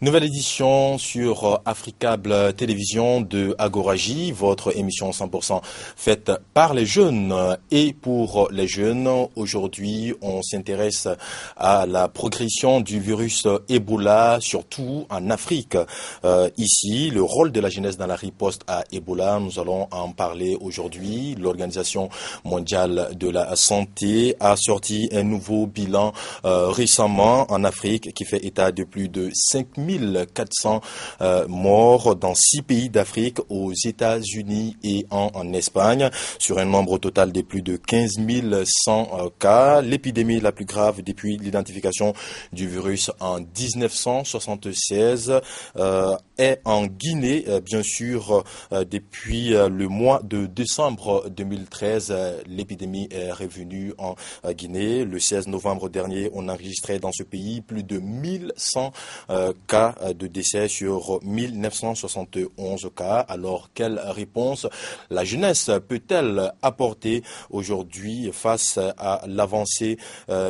Nouvelle édition sur Africable Télévision de Agoraji, votre émission 100% faite par les jeunes et pour les jeunes. Aujourd'hui, on s'intéresse à la progression du virus Ebola, surtout en Afrique. Ici, le rôle de la jeunesse dans la riposte à Ebola, nous allons en parler aujourd'hui. L'Organisation mondiale de la santé a sorti un nouveau bilan récemment en Afrique qui fait état de plus de 5400 morts dans 6 pays d'Afrique, aux États-Unis et en Espagne, sur un nombre total de plus de 15 100 cas. L'épidémie la plus grave depuis l'identification du virus en 1976 est en Guinée, bien sûr, depuis le mois de décembre 2013. L'épidémie est revenue en Guinée. Le 16 novembre dernier, on enregistrait dans ce pays plus de 1100 cas de décès sur 1971 cas. Alors, quelle réponse la jeunesse peut-elle apporter aujourd'hui face à l'avancée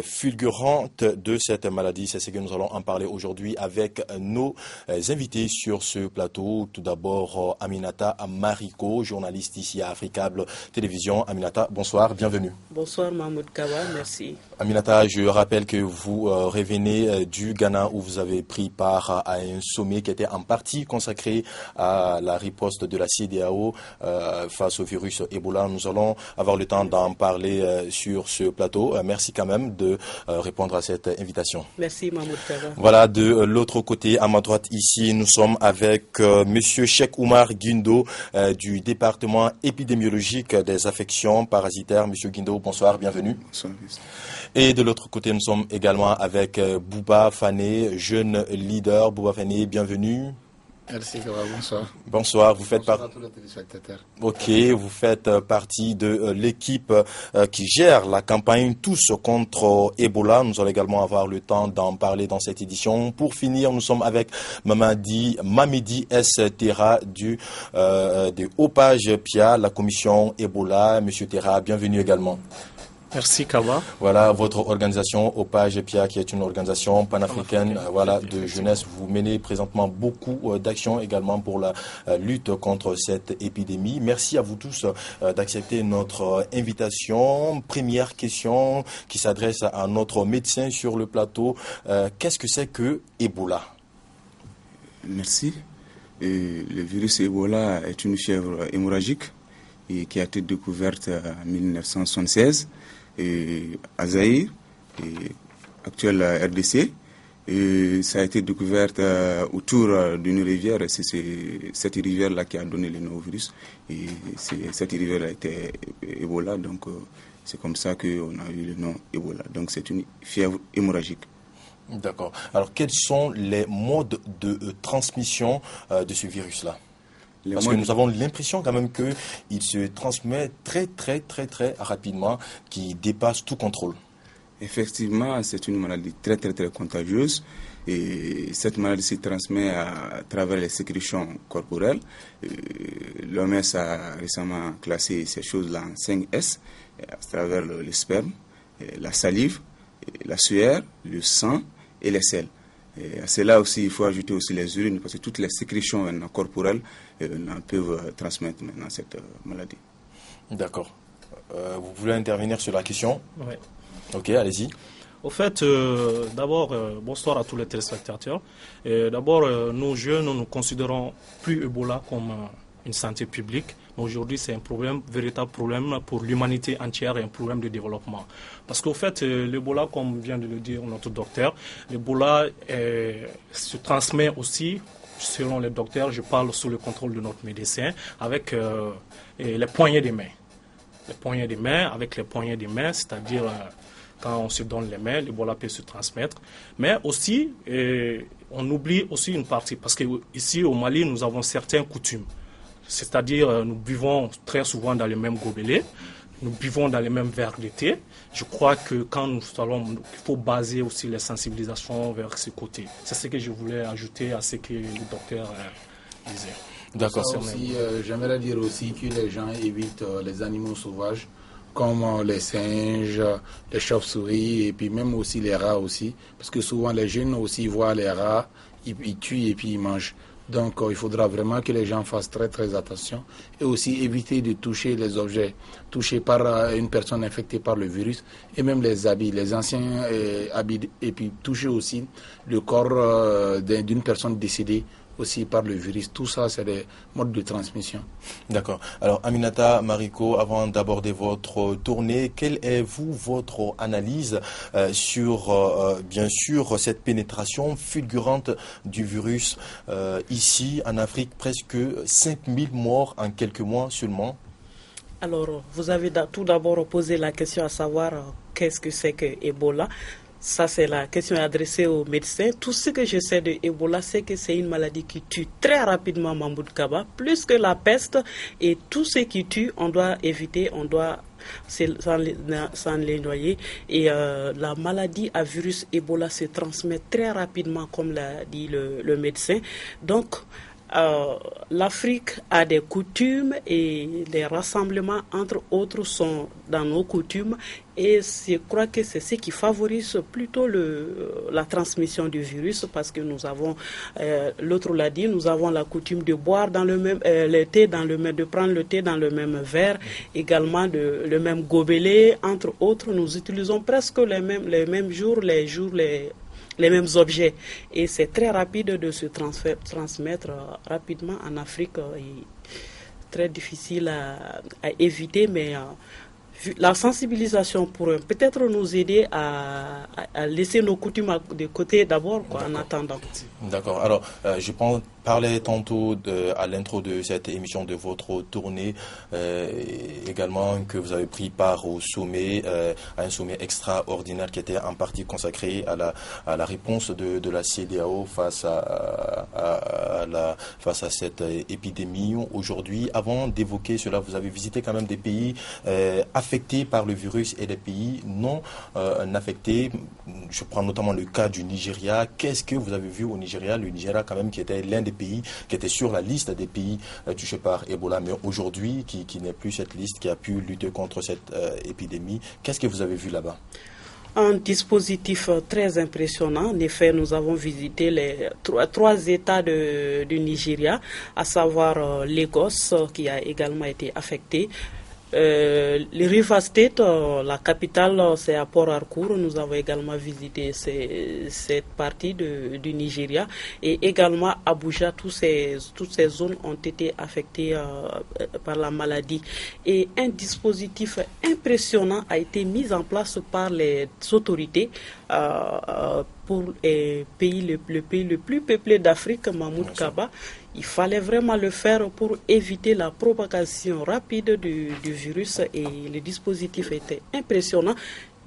fulgurante de cette maladie? C'est ce que nous allons en parler aujourd'hui avec nos invités sur ce plateau. Tout d'abord, Aminata Mariko, journaliste ici à Africable Télévision. Aminata, bonsoir, bienvenue. Bonsoir Mahmoud Kawa, merci. Aminata, je rappelle que vous revenez du Ghana où vous avez pris part à un sommet qui était en partie consacré à la riposte de la CEDEAO face au virus Ebola. Nous allons avoir le temps d'en parler sur ce plateau. Merci quand même de répondre à cette invitation. Merci Mahmoud Kawa. Voilà, de l'autre côté, à ma droite ici, nous sommes avec Monsieur Cheikh Oumar Guindo du département épidémiologique des affections parasitaires. Monsieur Guindo, bonsoir, bienvenue. Bonsoir. Et de l'autre côté, nous sommes également avec Bouba Fane, jeune leader. Bouba Fane, bienvenue. Merci, bonsoir. Bonsoir, vous faites partie. Bonsoir à tous les téléspectateurs. Ok, vous faites partie de l'équipe qui gère la campagne Tous contre Ebola. Nous allons également avoir le temps d'en parler dans cette édition. Pour finir, nous sommes avec Mamedi S. Terra de Opage Pia, la commission Ebola. Monsieur Terra, bienvenue également. Merci Kawa. Voilà votre organisation Opage Pia qui est une organisation panafricaine de jeunesse. Vous menez présentement beaucoup d'actions également pour la lutte contre cette épidémie. Merci à vous tous d'accepter notre invitation. Première question qui s'adresse à notre médecin sur le plateau. Qu'est-ce que c'est que Ebola? Merci. Le virus Ebola est une fièvre hémorragique qui a été découverte en 1976. À Zaïre, actuelle RDC. Et ça a été découvert autour d'une rivière. C'est cette rivière-là qui a donné le nom au virus. Et cette rivière a été Ebola, donc c'est comme ça qu'on a eu le nom Ebola. Donc c'est une fièvre hémorragique. D'accord. Alors quels sont les modes de transmission de ce virus-là? Parce que nous avons l'impression quand même qu'il se transmet très rapidement, qui dépasse tout contrôle. Effectivement, c'est une maladie très contagieuse. Et cette maladie se transmet à travers les sécrétions corporelles. L'OMS a récemment classé ces choses-là en 5S, à travers le sperme, la salive, la sueur, le sang et les selles. Et à cela aussi, il faut ajouter aussi les urines, parce que toutes les sécrétions corporelles peuvent transmettre maintenant cette maladie. D'accord. Vous voulez intervenir sur la question? Oui. Ok, allez-y. Au fait, d'abord, bonsoir à tous les téléspectateurs. D'abord, nous jeunes, nous ne considérons plus Ebola comme une santé publique. Aujourd'hui, c'est un véritable problème pour l'humanité entière et un problème de développement. Parce qu'au fait, l'Ebola, comme vient de le dire notre docteur, l'Ebola se transmet aussi, selon les docteurs, je parle sous le contrôle de notre médecin, avec les poignées des mains. Les poignées des mains, avec les poignées des mains, c'est-à-dire quand on se donne les mains, l'Ebola peut se transmettre. Mais aussi, on oublie aussi une partie, parce qu'ici au Mali, nous avons certaines coutumes. C'est-à-dire, nous buvons très souvent dans les mêmes gobelets, nous buvons dans les mêmes verres de thé. Je crois que quand nous allons, il faut baser aussi les sensibilisations vers ce côté. C'est ce que je voulais ajouter à ce que le docteur disait. D'accord. J'aimerais dire aussi que les gens évitent les animaux sauvages, comme les singes, les chauves-souris et puis même aussi les rats aussi. Parce que souvent les jeunes aussi voient les rats, ils tuent et puis ils mangent. Donc il faudra vraiment que les gens fassent très très attention et aussi éviter de toucher les objets touchés par une personne infectée par le virus et même les habits, les anciens habits et puis toucher aussi le corps d'une personne décédée aussi par le virus. Tout ça, c'est des modes de transmission. D'accord. Alors, Aminata Mariko, avant d'aborder votre tournée, quelle est, votre analyse sur, bien sûr, cette pénétration fulgurante du virus ici, en Afrique, presque 5000 morts en quelques mois seulement? Alors, vous avez tout d'abord posé la question à savoir qu'est-ce que c'est que Ebola. Ça, c'est la question adressée aux médecins. Tout ce que je sais de Ebola, c'est que c'est une maladie qui tue très rapidement, Mahmoud Kaba, plus que la peste. Et tout ce qui tue, on doit éviter, on doit s'en les noyer. Et la maladie à virus Ebola se transmet très rapidement, comme l'a dit le médecin. Donc, l'Afrique a des coutumes et les rassemblements, entre autres, sont dans nos coutumes. Et je crois que c'est ce qui favorise plutôt la transmission du virus parce que nous avons, l'autre l'a dit, nous avons la coutume de boire dans le même, le thé dans le même, de prendre le thé dans le même verre, également le même gobelet, entre autres. Nous utilisons presque les mêmes jours, les mêmes objets. Et c'est très rapide de se transmettre rapidement en Afrique. Et très difficile à éviter, mais la sensibilisation pourrait peut-être nous aider à laisser nos coutumes de côté d'abord, en attendant. D'accord. Alors, je parlais tantôt à l'intro de cette émission de votre tournée, également que vous avez pris part au sommet, à un sommet extraordinaire qui était en partie consacré à la réponse de la CEDEAO face à cette épidémie. Aujourd'hui, avant d'évoquer cela, vous avez visité quand même des pays affectés par le virus et des pays non affectés. Je prends notamment le cas du Nigeria. Qu'est-ce que vous avez vu au Nigeria? Le Nigeria quand même qui était l'un des pays qui était sur la liste des pays touchés par Ebola, mais aujourd'hui qui n'est plus cette liste, qui a pu lutter contre cette épidémie. Qu'est-ce que vous avez vu là-bas? Un dispositif très impressionnant. En effet, nous avons visité les trois États du Nigeria, à savoir Lagos, qui a également été affecté. Le River State, la capitale, c'est à Port Harcourt. Nous avons également visité cette partie du Nigeria. Et également Abuja, toutes ces zones ont été affectées par la maladie. Et un dispositif impressionnant a été mis en place par les autorités pour le pays le plus peuplé d'Afrique, Mahmoud Kaba. Il fallait vraiment le faire pour éviter la propagation rapide du virus et le dispositif était impressionnant.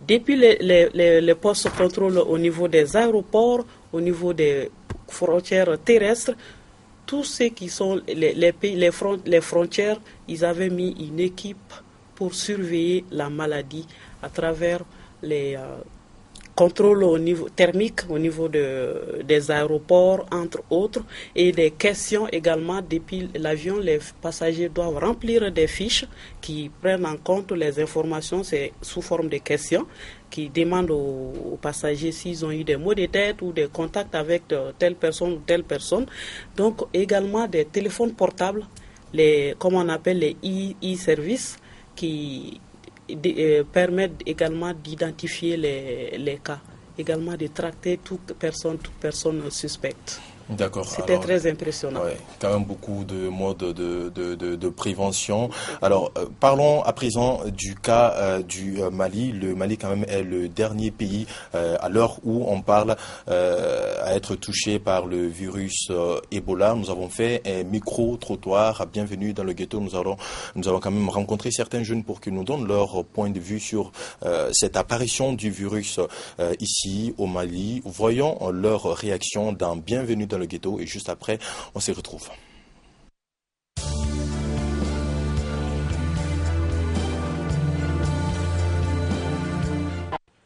Depuis les postes de contrôle au niveau des aéroports, au niveau des frontières terrestres, tous ceux qui sont les frontières, ils avaient mis une équipe pour surveiller la maladie à travers les contrôle au niveau thermique, au niveau des aéroports, entre autres, et des questions également. Depuis l'avion, les passagers doivent remplir des fiches qui prennent en compte les informations, c'est sous forme de questions, qui demandent aux passagers s'ils ont eu des maux de tête ou des contacts avec telle personne ou telle personne. Donc également des téléphones portables, comme on appelle les e-services, qui permettent également d'identifier les cas, également de traiter toute personne suspecte. D'accord. C'était très impressionnant. Ouais, quand même beaucoup de modes de prévention. Alors, parlons à présent du cas du Mali. Le Mali, quand même, est le dernier pays à l'heure où on parle à être touché par le virus Ebola. Nous avons fait un micro-trottoir. Bienvenue dans le ghetto. Nous avons quand même rencontré certains jeunes pour qu'ils nous donnent leur point de vue sur cette apparition du virus ici au Mali. Voyons leur réaction dans Bienvenue dans le ghetto et juste après, on s'y retrouve.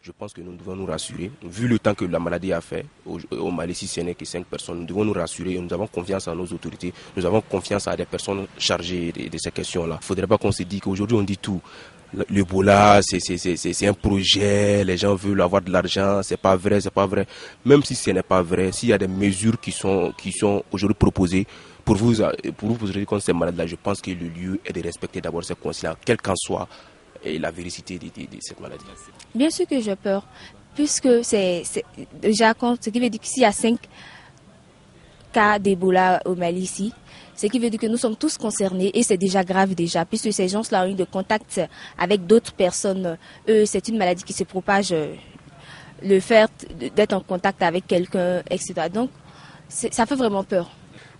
je pense que nous devons nous rassurer. Vu le temps que la maladie a fait, au Mali, si ce n'est que 5 personnes, nous devons nous rassurer et nous avons confiance en nos autorités. Nous avons confiance à des personnes chargées de ces questions-là. Il ne faudrait pas qu'on se dise qu'aujourd'hui on dit tout. L'Ebola, c'est un projet, les gens veulent avoir de l'argent, c'est pas vrai. Même si ce n'est pas vrai, s'il y a des mesures qui sont aujourd'hui proposées pour vous poser contre ces malades-là, je pense que le lieu est de respecter d'abord ces consignes, quelle qu'en soit la véracité de cette maladie. Bien sûr que j'ai peur, puisque c'est déjà ce qui veut dire que s'il y a 5 cas d'Ebola au Mali ici, ce qui veut dire que nous sommes tous concernés et c'est déjà grave déjà, puisque ces gens-là ont eu de contact avec d'autres personnes. Eux, c'est une maladie qui se propage, le fait d'être en contact avec quelqu'un, etc. Donc, ça fait vraiment peur.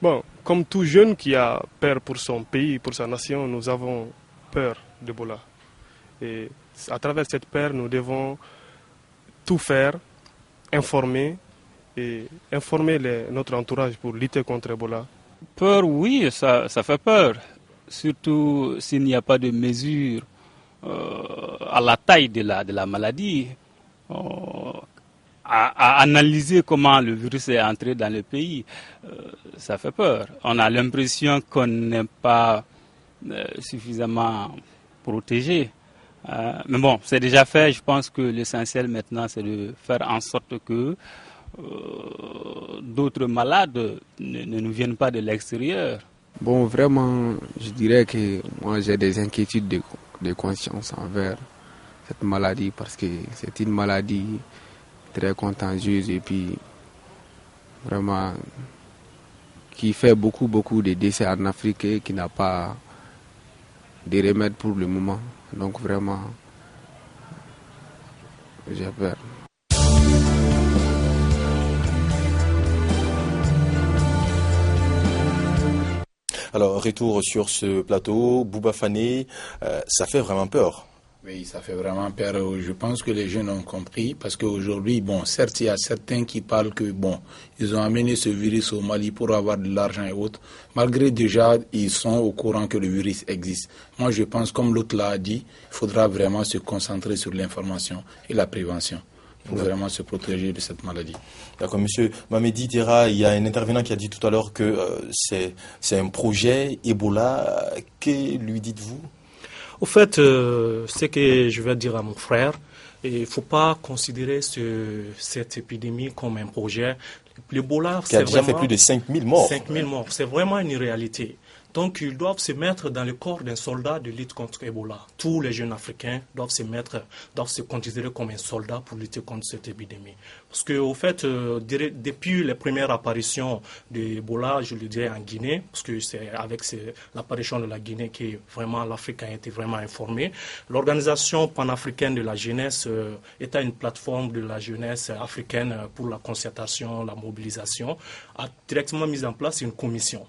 Bon, comme tout jeune qui a peur pour son pays, pour sa nation, nous avons peur d'Ebola. Et à travers cette peur, nous devons tout faire, informer notre entourage pour lutter contre Ebola. Peur, oui, ça fait peur. Surtout s'il n'y a pas de mesures à la taille de la maladie. À analyser comment le virus est entré dans le pays, ça fait peur. On a l'impression qu'on n'est pas suffisamment protégé. Mais bon, c'est déjà fait. Je pense que l'essentiel maintenant, c'est de faire en sorte que d'autres malades ne nous viennent pas de l'extérieur. Bon, vraiment, je dirais que moi j'ai des inquiétudes de conscience envers cette maladie parce que c'est une maladie très contagieuse et puis vraiment qui fait beaucoup de décès en Afrique et qui n'a pas de remède pour le moment. Donc vraiment, j'ai peur. Alors, retour sur ce plateau, Bouba Fane, ça fait vraiment peur. Oui, ça fait vraiment peur. Je pense que les jeunes ont compris parce qu'aujourd'hui, bon, certes, il y a certains qui parlent que, bon, ils ont amené ce virus au Mali pour avoir de l'argent et autres. Malgré déjà, ils sont au courant que le virus existe. Moi, je pense, comme l'autre l'a dit, il faudra vraiment se concentrer sur l'information et la prévention pour vraiment se protéger de cette maladie. D'accord, monsieur Mamedi Terra, il y a un intervenant qui a dit tout à l'heure que c'est un projet Ebola. Que lui dites-vous? Au fait, ce que je vais dire à mon frère, il ne faut pas considérer cette épidémie comme un projet. L'Ebola, qui a déjà fait plus de 5000 morts. 5000 morts, c'est vraiment une réalité. Donc, ils doivent se mettre dans le corps d'un soldat de lutte contre Ebola. Tous les jeunes Africains doivent se considérer comme un soldat pour lutter contre cette épidémie. Parce que, au fait, depuis les premières apparitions d'Ebola, je le dirais en Guinée, parce que c'est avec l'apparition de la Guinée que vraiment l'Afrique a été vraiment informée. L'organisation panafricaine de la jeunesse est une plateforme de la jeunesse africaine pour la concertation, la mobilisation, a directement mis en place une commission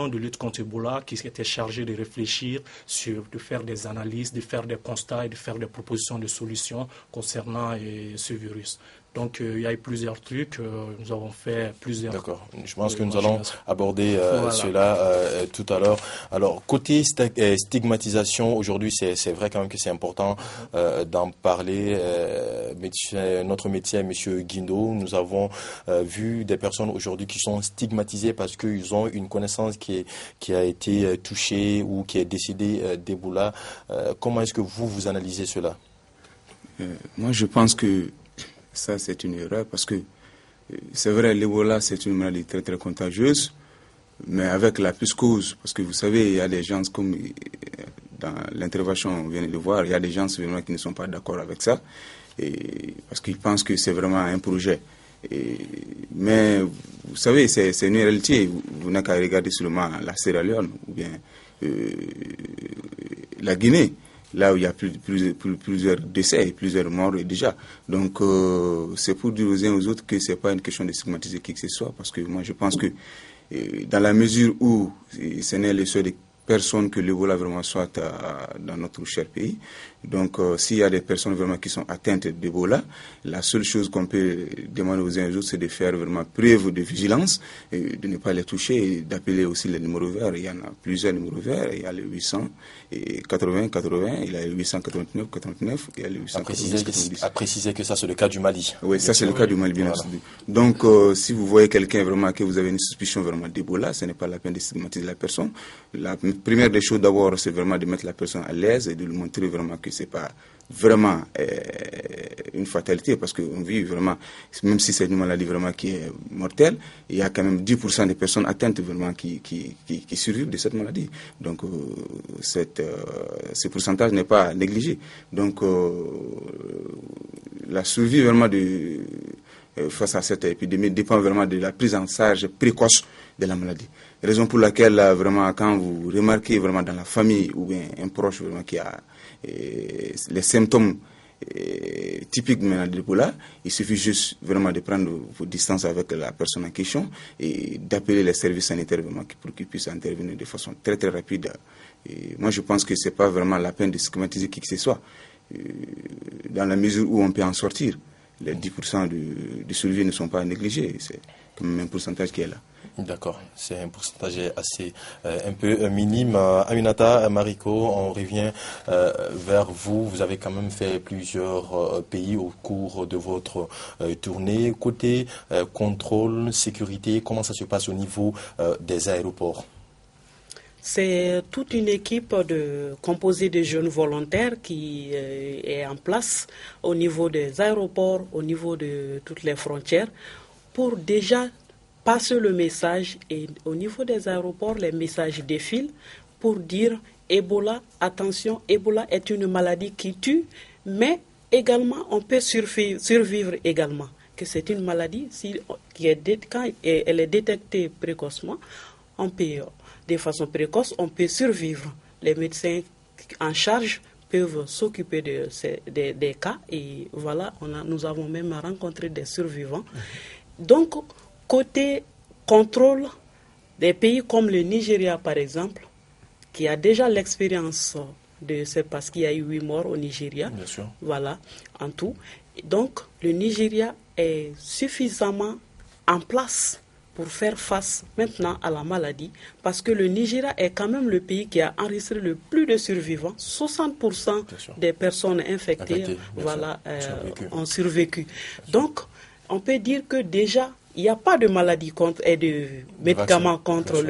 de lutte contre Ebola qui était chargée de réfléchir de faire des analyses, de faire des constats et de faire des propositions de solutions concernant ce virus. Donc, il y a eu plusieurs trucs. Nous avons fait plusieurs... D'accord. Je pense que nous allons aborder cela tout à l'heure. Alors, côté stigmatisation, aujourd'hui, c'est vrai quand même que c'est important d'en parler. Notre médecin, M. Guindo, nous avons vu des personnes aujourd'hui qui sont stigmatisées parce qu'ils ont une connaissance qui a été touchée ou qui est décédée d'Ebola. Comment est-ce que vous analysez cela? Moi, je pense que ça, c'est une erreur parce que c'est vrai, l'Ebola, c'est une maladie très, très contagieuse, mais avec la psychose, parce que vous savez, il y a des gens, comme dans l'intervention, on vient de le voir, il y a des gens vraiment qui ne sont pas d'accord avec ça, parce qu'ils pensent que c'est vraiment un projet. Mais vous savez, c'est une réalité. Vous n'avez qu'à regarder seulement la Sierra Leone ou bien la Guinée, là où il y a plusieurs décès et plusieurs morts déjà. Donc, c'est pour dire aux uns aux autres que ce n'est pas une question de stigmatiser qui que ce soit, parce que moi, je pense que dans la mesure où ce n'est les seules personnes que l'Ebola vraiment soit dans notre cher pays, Donc, s'il y a des personnes vraiment qui sont atteintes d'Ebola, la seule chose qu'on peut demander aux uns et aux autres, c'est de faire vraiment preuve de vigilance, et de ne pas les toucher, et d'appeler aussi les numéros verts. Il y en a plusieurs numéros verts. Il y a le 800 et 80, 80, il y a le 889, 89, il y a le 890, 90. À préciser que ça, c'est le cas du Mali. Oui, ça, c'est le cas du Mali, bien entendu. Donc, si vous voyez quelqu'un vraiment que vous avez une suspicion vraiment d'Ebola, ce n'est pas la peine de stigmatiser la personne. La première des choses, d'abord, c'est vraiment de mettre la personne à l'aise et de lui montrer vraiment que c'est pas vraiment une fatalité, parce qu'on vit vraiment, même si c'est une maladie vraiment qui est mortelle, il y a quand même 10% des personnes atteintes vraiment qui survivent de cette maladie. Donc ce pourcentage n'est pas négligé. Donc la survie vraiment face à cette épidémie dépend vraiment de la prise en charge précoce de la maladie. Raison pour laquelle vraiment quand vous remarquez vraiment dans la famille ou bien un proche vraiment qui a les symptômes typiques de maladie d'Ebola, il suffit juste vraiment de prendre vos distances avec la personne en question et d'appeler les services sanitaires vraiment pour qu'ils puissent intervenir de façon très très rapide. Et moi je pense que c'est pas vraiment la peine de stigmatiser qui que ce soit, dans la mesure où on peut en sortir. Les 10% de survie ne sont pas négligés, c'est quand même un pourcentage qui est là. D'accord, c'est un pourcentage assez un peu minime. Aminata, Mariko, on revient vers vous. Vous avez quand même fait plusieurs pays au cours de votre tournée. Côté contrôle, sécurité, comment ça se passe au niveau des aéroports? C'est toute une équipe composée de jeunes volontaires qui est en place au niveau des aéroports, au niveau de toutes les frontières, pour déjà passer le message. Et au niveau des aéroports, les messages défilent pour dire Ebola, attention, Ebola est une maladie qui tue, mais également on peut survivre également. Que c'est une maladie quand elle est détectée précocement, on peut de façon précoce, on peut survivre. Les médecins en charge peuvent s'occuper des cas et voilà, nous avons même rencontré des survivants. Donc, côté contrôle, des pays comme le Nigeria par exemple, qui a déjà l'expérience parce qu'il y a eu 8 morts au Nigeria, bien sûr. Voilà, en tout. Donc, le Nigeria est suffisamment en place pour faire face maintenant à la maladie, parce que le Nigeria est quand même le pays qui a enregistré le plus de survivants. 60% des personnes infectées ont survécu. Donc, on peut dire que déjà, il n'y a pas de maladie et de médicaments contre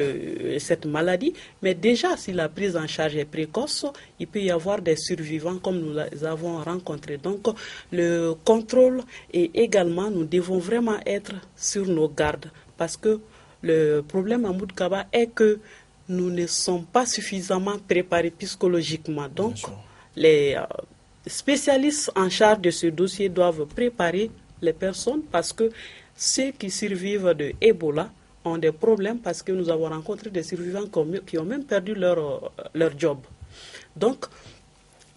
cette maladie, mais déjà, si la prise en charge est précoce, il peut y avoir des survivants comme nous les avons rencontrés. Donc, le contrôle et également, nous devons vraiment être sur nos gardes. Parce que le problème à Moudkaba est que nous ne sommes pas suffisamment préparés psychologiquement. Donc, les spécialistes en charge de ce dossier doivent préparer les personnes, parce que ceux qui survivent de Ebola ont des problèmes, parce que nous avons rencontré des survivants qui ont même perdu leur job. Donc,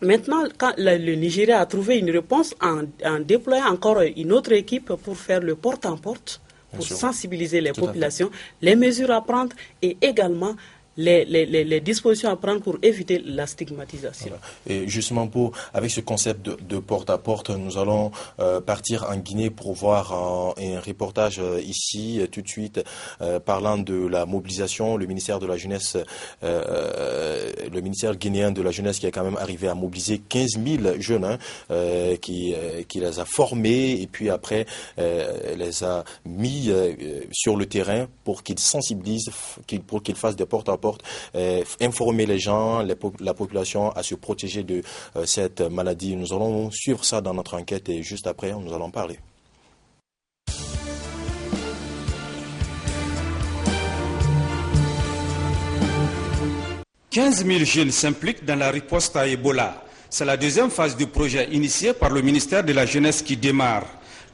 maintenant, quand le Nigeria a trouvé une réponse en déployant encore une autre équipe pour faire le porte-à-porte, pour sensibiliser les populations, les mesures à prendre et également les dispositions à prendre pour éviter la stigmatisation. Voilà. Et justement, avec ce concept de porte-à-porte, nous allons partir en Guinée pour voir un reportage ici, tout de suite, parlant de la mobilisation. Le ministère de la Jeunesse, le ministère guinéen de la Jeunesse qui est quand même arrivé à mobiliser 15 000 jeunes, qui les a formés et puis après les a mis sur le terrain pour qu'ils sensibilisent, pour qu'ils fassent des porte-à-porte, informer les gens, la population à se protéger de cette maladie. Nous allons suivre ça dans notre enquête et juste après, nous allons parler. « 15 000 jeunes s'impliquent dans la riposte à Ebola. C'est la deuxième phase du projet initié par le ministère de la Jeunesse qui démarre.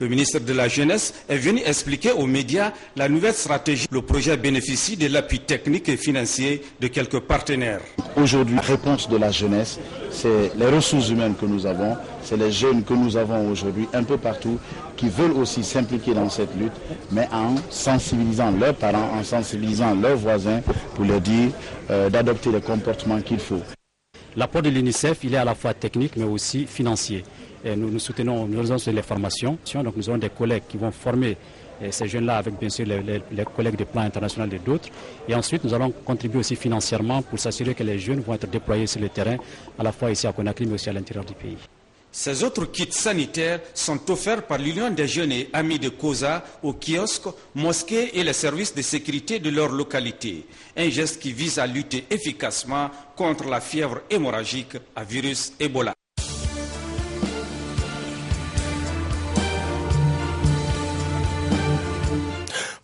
Le ministre de la Jeunesse est venu expliquer aux médias la nouvelle stratégie. Le projet bénéficie de l'appui technique et financier de quelques partenaires. Aujourd'hui, la réponse de la jeunesse, c'est les ressources humaines que nous avons, c'est les jeunes que nous avons aujourd'hui un peu partout qui veulent aussi s'impliquer dans cette lutte, mais en sensibilisant leurs parents, en sensibilisant leurs voisins pour leur dire d'adopter les comportements qu'il faut. L'apport de l'UNICEF, il est à la fois technique mais aussi financier. Et nous soutenons, nous faisons les formations. Donc nous avons des collègues qui vont former ces jeunes-là avec bien sûr les collègues du plan international et d'autres. Et ensuite, nous allons contribuer aussi financièrement pour s'assurer que les jeunes vont être déployés sur le terrain, à la fois ici à Conakry mais aussi à l'intérieur du pays. Ces autres kits sanitaires sont offerts par l'Union des jeunes et amis de COSA aux kiosques, mosquées et les services de sécurité de leur localité. Un geste qui vise à lutter efficacement contre la fièvre hémorragique à virus Ebola.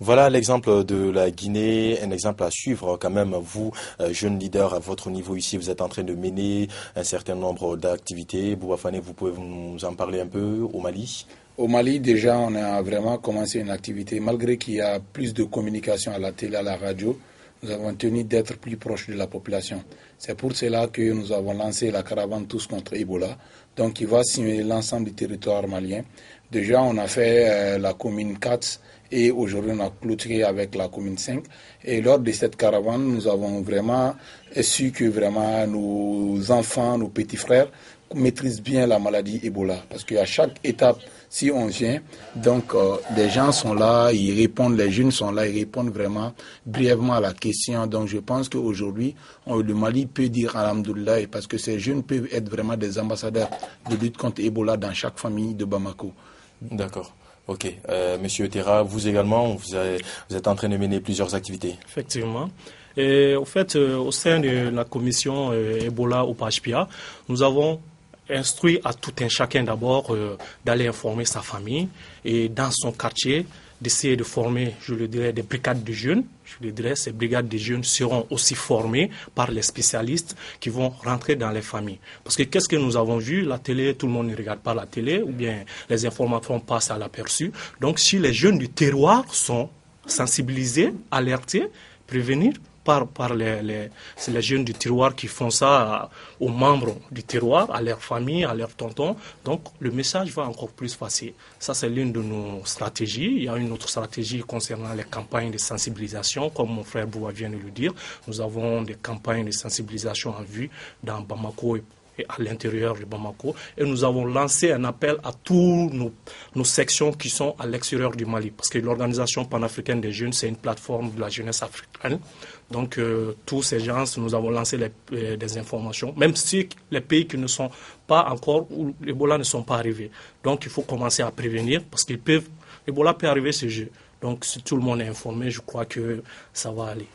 Voilà l'exemple de la Guinée, un exemple à suivre quand même. Vous, jeunes leaders, à votre niveau ici, vous êtes en train de mener un certain nombre d'activités. Bouafane, vous pouvez nous en parler un peu au Mali? Au Mali, déjà, on a vraiment commencé une activité. Malgré qu'il y a plus de communication à la télé, à la radio, nous avons tenu d'être plus proches de la population. C'est pour cela que nous avons lancé la caravane Tous contre Ebola, donc qui va simuler l'ensemble du territoire malien. Déjà, on a fait la commune 4 et aujourd'hui, on a clôturé avec la commune 5. Et lors de cette caravane, nous avons vraiment su que vraiment nos enfants, nos petits frères maîtrisent bien la maladie Ebola. Parce qu'à chaque étape, si on vient, donc des gens sont là, ils répondent, les jeunes sont là, ils répondent vraiment brièvement à la question. Donc je pense qu'aujourd'hui, le Mali peut dire alhamdoulilah, parce que ces jeunes peuvent être vraiment des ambassadeurs de lutte contre Ebola dans chaque famille de Bamako. D'accord. Ok. Monsieur Terra, vous également, vous êtes en train de mener plusieurs activités. Effectivement. Et au fait, au sein de la commission Ebola au PHPA, nous avons instruit à tout un chacun d'abord d'aller informer sa famille et dans son quartier d'essayer de former, je le dirais, des brigades de jeunes. Je le dirais, ces brigades de jeunes seront aussi formées par les spécialistes qui vont rentrer dans les familles. Parce que qu'est-ce que nous avons vu? La télé, tout le monde ne regarde pas la télé ou bien les informations passent à l'aperçu. Donc si les jeunes du terroir sont sensibilisés, alertés, prévenir, c'est les jeunes du terroir qui font ça aux membres du terroir, à leur famille, à leurs tontons. Donc le message va encore plus passer. Ça, c'est l'une de nos stratégies. Il y a une autre stratégie concernant les campagnes de sensibilisation, comme mon frère Boua vient de le dire. Nous avons des campagnes de sensibilisation en vue dans Bamako et à l'intérieur de Bamako. Et nous avons lancé un appel à toutes nos sections qui sont à l'extérieur du Mali. Parce que l'Organisation panafricaine des jeunes, c'est une plateforme de la jeunesse africaine. Donc, tous ces gens, nous avons lancé des informations, même si les pays qui ne sont pas encore, où l'Ebola ne sont pas arrivés. Donc, il faut commencer à prévenir, parce l'Ebola peut arriver ce jeu. Donc, si tout le monde est informé, je crois que ça va aller.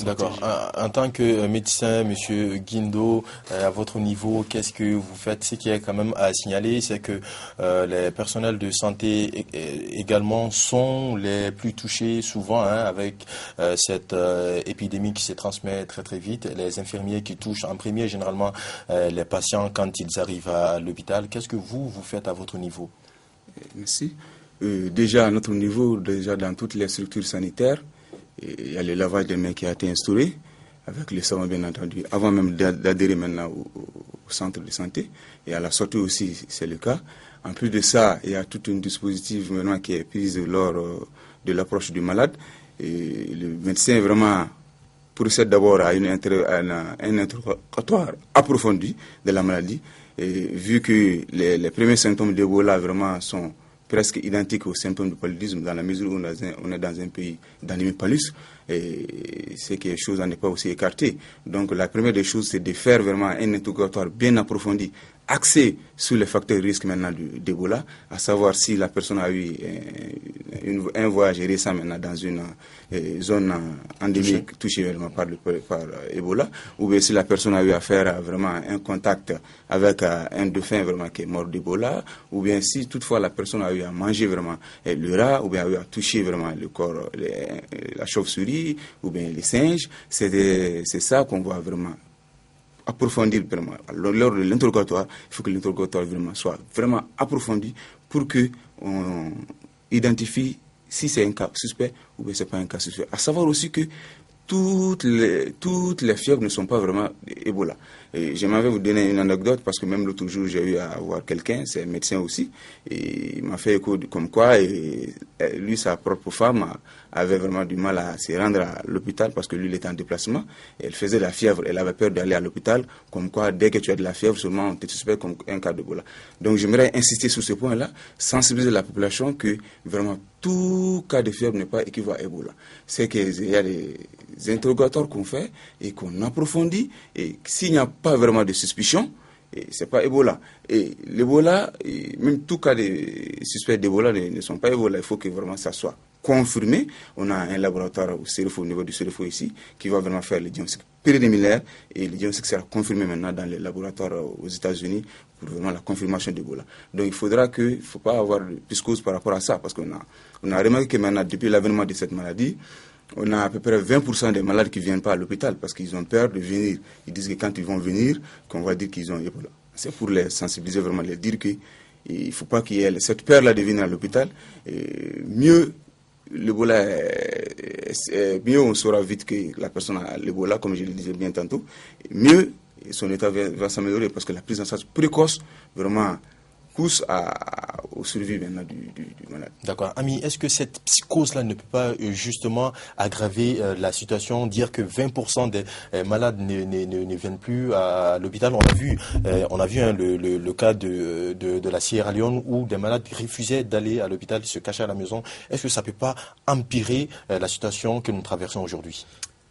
D'accord. En tant que médecin, Monsieur Guindo, à votre niveau, qu'est-ce que vous faites? Ce qui est quand même à signaler, c'est que les personnels de santé également sont les plus touchés souvent avec cette épidémie qui se transmet très très vite. Les infirmiers qui touchent en premier généralement les patients quand ils arrivent à l'hôpital. Qu'est-ce que vous faites à votre niveau? Merci. Déjà à notre niveau, déjà dans toutes les structures sanitaires, il y a le lavage des mains qui a été instauré, avec le savon bien entendu, avant même d'adhérer maintenant au centre de santé. Et à la sortie aussi, c'est le cas. En plus de ça, il y a tout un dispositif maintenant qui est pris lors de l'approche du malade. Et le médecin vraiment procède d'abord à un interrogatoire approfondi de la maladie. Et vu que les premiers symptômes d'Ebola vraiment sont presque identique aux symptômes du paludisme dans la mesure où on est dans un pays d'animé palus, et c'est quelque chose à ne pas aussi écarter. Donc la première des choses, c'est de faire vraiment un interrogatoire bien approfondi, axé sur les facteurs risques maintenant d'Ebola, à savoir si la personne a eu un voyage récent maintenant dans une zone endémique touchée vraiment par Ebola, ou bien si la personne a eu à faire vraiment un contact avec un dauphin vraiment qui est mort d'Ebola, ou bien si toutefois la personne a eu à manger vraiment le rat, ou bien a eu à toucher vraiment le corps, la chauve-souris, ou bien les singes. C'est ça qu'on voit vraiment approfondir vraiment. Lors de l'interrogatoire, il faut que l'interrogatoire vraiment soit vraiment approfondi pour que on identifie si c'est un cas suspect ou bien c'est pas un cas suspect. À savoir aussi que toutes les fièvres ne sont pas vraiment Ebola. J'aimerais vous donner une anecdote parce que même l'autre jour j'ai eu à voir quelqu'un, c'est un médecin aussi, et il m'a fait écho comme quoi lui, sa propre femme, avait vraiment du mal à se rendre à l'hôpital parce que lui, il était en déplacement. Elle faisait de la fièvre, elle avait peur d'aller à l'hôpital, comme quoi, dès que tu as de la fièvre, seulement on te suspecte comme un cas d'Ebola. Donc, j'aimerais insister sur ce point-là, sensibiliser la population que vraiment tout cas de fièvre n'est pas équivalent à Ebola. C'est qu'il y a des interrogatoires qu'on fait et qu'on approfondit, et s'il n'y a pas vraiment de suspicion, ce n'est pas Ebola. Et l'Ebola, même tout cas de suspects d'Ebola ne sont pas Ebola. Il faut que vraiment ça soit confirmé. On a un laboratoire au niveau du CEREFO ici qui va vraiment faire le diagnostic préliminaire, et le diagnostic sera confirmé maintenant dans les laboratoires aux États-Unis pour vraiment la confirmation d'Ebola. Donc il faudra il ne faut pas avoir de psychose par rapport à ça, parce qu'on a remarqué que maintenant, depuis l'avènement de cette maladie, on a à peu près 20% des malades qui ne viennent pas à l'hôpital parce qu'ils ont peur de venir. Ils disent que quand ils vont venir, qu'on va dire qu'ils ont Ebola. C'est pour les sensibiliser, vraiment, les dire qu'il ne faut pas qu'il y ait cette peur-là de venir à l'hôpital. Mieux, l'Ebola, mieux on saura vite que la personne a l'Ebola, comme je le disais bien tantôt, mieux son état va s'améliorer parce que la prise en charge précoce, vraiment, pousse au survie maintenant du malade. D'accord. Ami, est-ce que cette psychose-là ne peut pas justement aggraver la situation, dire que 20% des malades ne viennent plus à l'hôpital? On a vu le cas de la Sierra Leone où des malades refusaient d'aller à l'hôpital, ils se cachaient à la maison. Est-ce que ça ne peut pas empirer la situation que nous traversons aujourd'hui?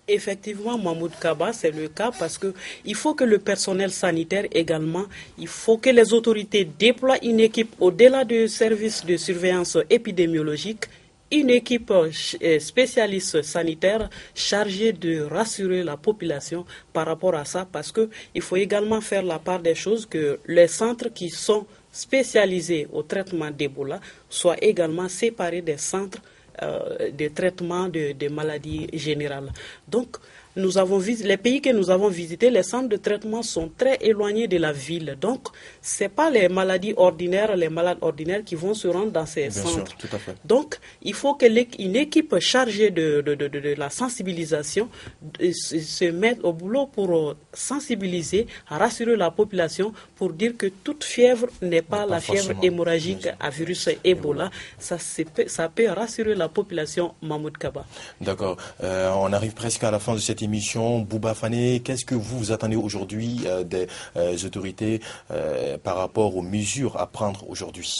Effectivement, Mahmoud Kaba, c'est le cas parce qu'il faut que le personnel sanitaire également, il faut que les autorités déploient une équipe au-delà du service de surveillance épidémiologique, une équipe spécialiste sanitaire chargée de rassurer la population par rapport à ça, parce qu'il faut également faire la part des choses que les centres qui sont spécialisés au traitement d'Ebola soient également séparés des centres de traitement de maladies générales. Donc, les pays que nous avons visités, les centres de traitement sont très éloignés de la ville. Donc, ce n'est pas les malades ordinaires qui vont se rendre dans ces centres. Bien sûr, tout à fait. Donc, il faut qu'une équipe chargée de la sensibilisation se mette au boulot pour sensibiliser, rassurer la population, pour dire que toute fièvre n'est pas la fièvre hémorragique à virus Ebola. Ça peut rassurer la population, Mahmoud Kaba. D'accord. On arrive presque à la fin de cette émission. Bouba Fane, qu'est-ce que vous attendez aujourd'hui des autorités par rapport aux mesures à prendre aujourd'hui?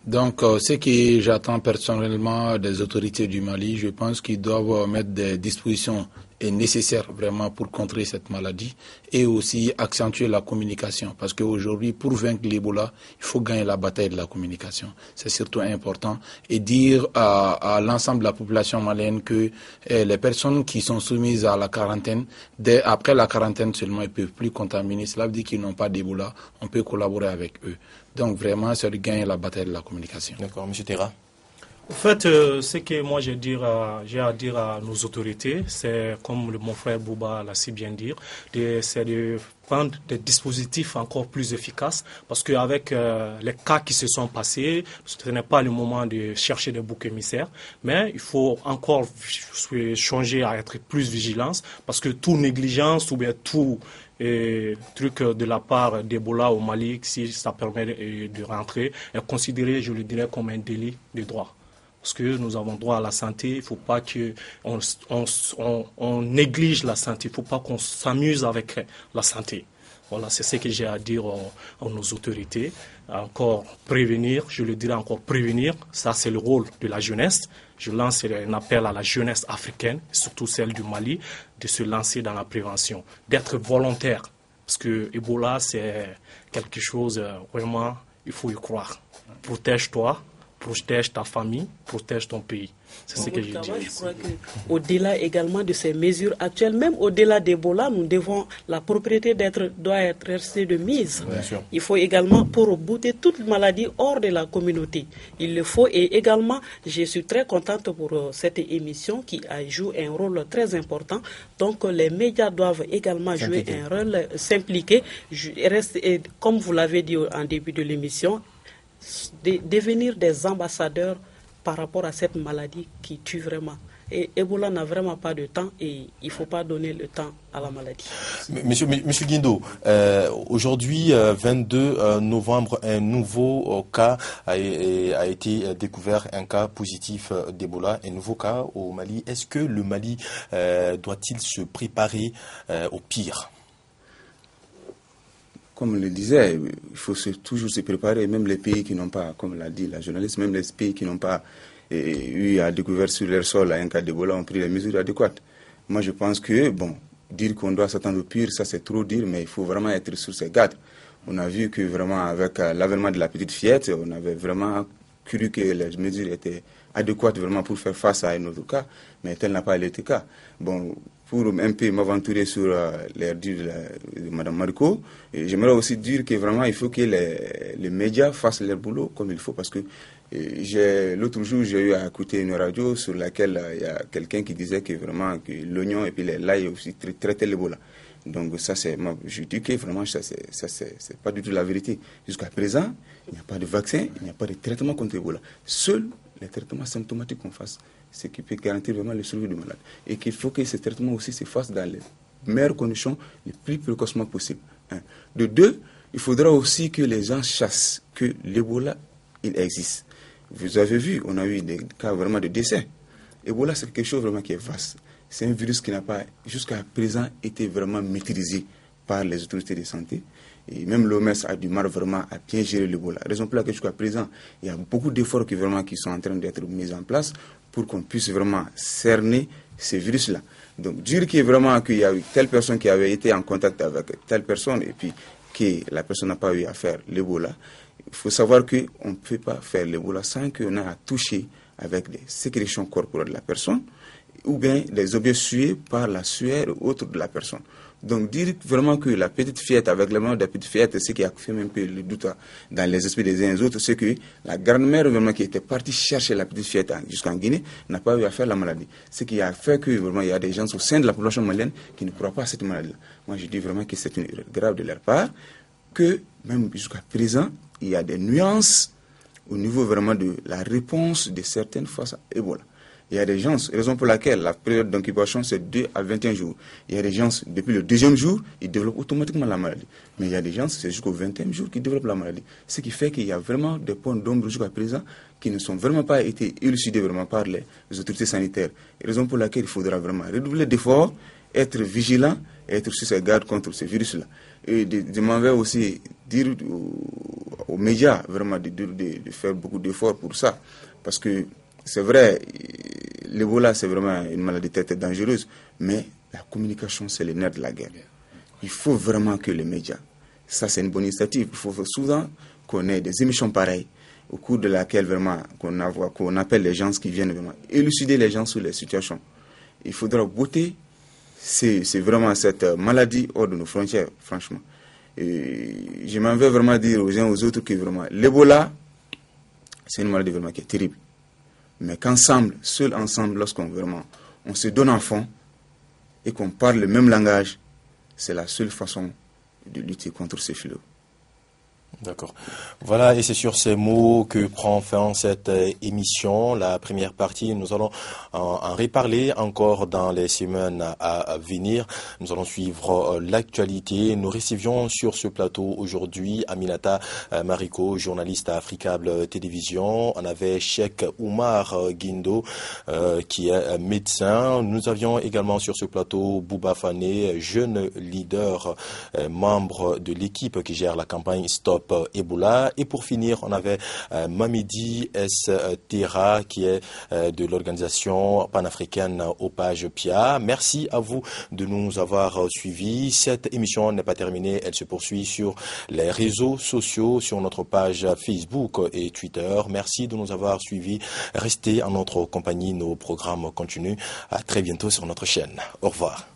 Donc, ce que j'attends personnellement des autorités du Mali, je pense qu'ils doivent mettre des dispositions nécessaires vraiment pour contrer cette maladie, et aussi accentuer la communication. Parce qu'aujourd'hui, pour vaincre l'Ebola, il faut gagner la bataille de la communication. C'est surtout important. Et dire à l'ensemble de la population malienne que les personnes qui sont soumises à la quarantaine, après la quarantaine seulement, ils ne peuvent plus contaminer. Cela veut dire qu'ils n'ont pas d'Ebola. On peut collaborer avec eux. Donc vraiment, c'est de gagner la bataille de la communication. D'accord. Monsieur Terra? En fait, ce que moi j'ai à dire à nos autorités, c'est comme mon frère Bouba l'a si bien dit, c'est de prendre des dispositifs encore plus efficaces, parce qu'avec les cas qui se sont passés, ce n'est pas le moment de chercher des boucs émissaires, mais il faut encore changer à être plus vigilant, parce que toute négligence ou bien tout truc de la part d'Ebola au Mali, si ça permet de rentrer, est considéré, je le dirais, comme un délit de droit. Parce que nous avons droit à la santé, il ne faut pas qu'on néglige la santé, il ne faut pas qu'on s'amuse avec la santé. Voilà, c'est ce que j'ai à dire à nos autorités. Encore prévenir, je le dirais encore prévenir, ça c'est le rôle de la jeunesse. Je lance un appel à la jeunesse africaine, surtout celle du Mali, de se lancer dans la prévention, d'être volontaire. Parce que Ebola, c'est quelque chose, vraiment, il faut y croire. Protège-toi. Protège ta famille, protège ton pays. C'est ce que je dis. Je crois qu'au-delà également de ces mesures actuelles, même au-delà d'Ebola, la propriété doit être restée de mise. Il faut également, pour bouter toute maladie hors de la communauté, il le faut. Et également, je suis très contente pour cette émission qui joue un rôle très important. Donc, les médias doivent également jouer un rôle, s'impliquer. Comme vous l'avez dit en début de l'émission, devenir des ambassadeurs par rapport à cette maladie qui tue vraiment. Et Ebola n'a vraiment pas de temps et il ne faut pas donner le temps à la maladie. Monsieur Guindo, aujourd'hui, 22 novembre, un nouveau cas a été découvert, un cas positif d'Ebola, un nouveau cas au Mali. Est-ce que le Mali doit-il se préparer au pire? Comme on le disait, il faut toujours se préparer, même les pays qui n'ont pas, comme l'a dit la journaliste, même les pays qui n'ont pas eu à découvrir sur leur sol un cas d'Ebola ont pris les mesures adéquates. Moi, je pense que, bon, dire qu'on doit s'attendre au pire, ça c'est trop dire, mais il faut vraiment être sur ses gardes. On a vu que vraiment avec l'avènement de la petite fillette, on avait vraiment cru que les mesures étaient adéquates vraiment pour faire face à un autre cas, mais tel n'a pas été le cas. Bon, pour un peu m'aventurer sur l'air de Mme Marco, j'aimerais aussi dire que vraiment il faut que les médias fassent leur boulot comme il faut, parce que l'autre jour j'ai eu à écouter une radio sur laquelle il y a quelqu'un qui disait que vraiment que l'oignon et puis l'ail aussi traitaient l'Ebola. Donc ça c'est, je dis que vraiment ça c'est pas du tout la vérité. Jusqu'à présent, il n'y a pas de vaccin, il n'y a pas de traitement contre l'Ebola. Seuls les traitements symptomatiques qu'on fasse, c'est qui peut garantir vraiment le survie du malade. Et qu'il faut que ces traitements aussi se fassent dans les meilleures conditions, les plus précocement possible. De deux, il faudra aussi que les gens chassent que l'Ebola, il existe. Vous avez vu, on a eu des cas vraiment de décès. Ebola, c'est quelque chose vraiment qui est vaste. C'est un virus qui n'a pas, jusqu'à présent, été vraiment maîtrisé par les autorités de santé. Et même l'OMS a du mal vraiment à bien gérer l'Ebola. Raison pour laquelle jusqu'à présent, il y a beaucoup d'efforts qui sont en train d'être mis en place pour qu'on puisse vraiment cerner ces virus-là. Donc dire qu'il y a eu telle personne qui avait été en contact avec telle personne et puis que la personne n'a pas eu à faire l'Ebola, il faut savoir qu'on ne peut pas faire l'Ebola sans qu'on ait à toucher avec des sécrétions corporelles de la personne ou bien des objets sués par la sueur ou autre de la personne. Donc dire vraiment que la petite fillette, avec le moment de la petite fillette, ce qui a fait un peu le doute dans les esprits des uns et des autres, c'est que la grand-mère vraiment qui était partie chercher la petite fillette jusqu'en Guinée n'a pas eu à faire la maladie. Ce qui a fait que vraiment il y a des gens au sein de la population malienne qui ne croient pas à cette maladie-là. Moi je dis vraiment que c'est une erreur grave de leur part, que même jusqu'à présent, il y a des nuances au niveau vraiment de la réponse de certaines face à Ebola. Il y a des gens, raison pour laquelle la période d'incubation c'est 2 à 21 jours. Il y a des gens, depuis le 2e jour, ils développent automatiquement la maladie. Mais il y a des gens, c'est jusqu'au 20e jour qu'ils développent la maladie. Ce qui fait qu'il y a vraiment des points d'ombre jusqu'à présent qui ne sont vraiment pas été élucidés vraiment par les autorités sanitaires. Raison pour laquelle il faudra vraiment redoubler d'efforts, être vigilant et être sur ses gardes contre ce virus-là. Et je m'en vais aussi dire aux médias vraiment de faire beaucoup d'efforts pour ça. Parce que c'est vrai, l'Ebola c'est vraiment une maladie très dangereuse, mais la communication c'est le nerf de la guerre. Il faut vraiment que les médias, ça c'est une bonne initiative, il faut souvent qu'on ait des émissions pareilles, au cours de laquelle vraiment qu'on appelle les gens qui viennent vraiment élucider les gens sur les situations. Il faudra botter c'est vraiment cette maladie hors de nos frontières, franchement. Et je m'en vais vraiment dire aux uns aux autres que vraiment l'Ebola, c'est une maladie vraiment qui est terrible. Mais qu'ensemble, seuls ensemble, lorsqu'on se donne en fond et qu'on parle le même langage, c'est la seule façon de lutter contre ces fléaux. D'accord. Voilà, et c'est sur ces mots que prend fin cette émission. La première partie, nous allons en reparler encore dans les semaines à venir. Nous allons suivre l'actualité. Nous recevions sur ce plateau aujourd'hui Aminata Mariko, journaliste à Africable Télévision. On avait Cheikh Oumar Guindo, qui est médecin. Nous avions également sur ce plateau Bouba Fane, jeune leader, membre de l'équipe qui gère la campagne Stop Ebola. Et pour finir, on avait Mamidi S. Terra, qui est de l'organisation panafricaine Opage Pia. Merci à vous de nous avoir suivis. Cette émission n'est pas terminée, elle se poursuit sur les réseaux sociaux, sur notre page Facebook et Twitter. Merci de nous avoir suivis. Restez en notre compagnie, nos programmes continuent. À très bientôt sur notre chaîne. Au revoir.